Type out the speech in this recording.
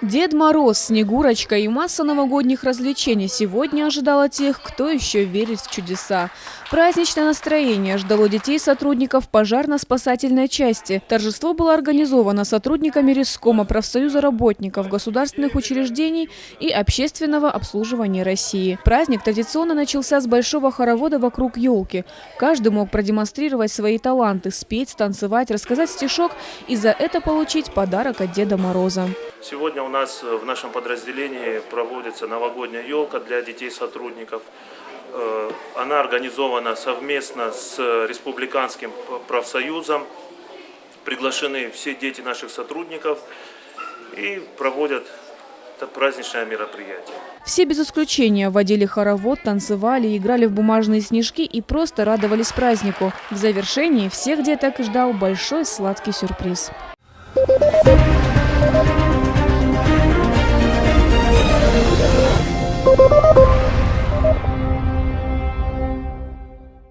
Дед Мороз, Снегурочка и масса новогодних развлечений сегодня ожидала тех, кто еще верит в чудеса. Праздничное настроение ждало детей сотрудников пожарно-спасательной части. Торжество было организовано сотрудниками Рискома, профсоюза работников государственных учреждений и общественного обслуживания России. Праздник традиционно начался с большого хоровода вокруг елки. Каждый мог продемонстрировать свои таланты, спеть, станцевать, рассказать стишок и за это получить подарок от Деда Мороза. Сегодня у нас в нашем подразделении проводится новогодняя елка для детей сотрудников. Она организована совместно с Республиканским профсоюзом. Приглашены все дети наших сотрудников и проводят это праздничное мероприятие. Все без исключения водили хоровод, танцевали, играли в бумажные снежки и просто радовались празднику. В завершении всех деток ждал большой сладкий сюрприз.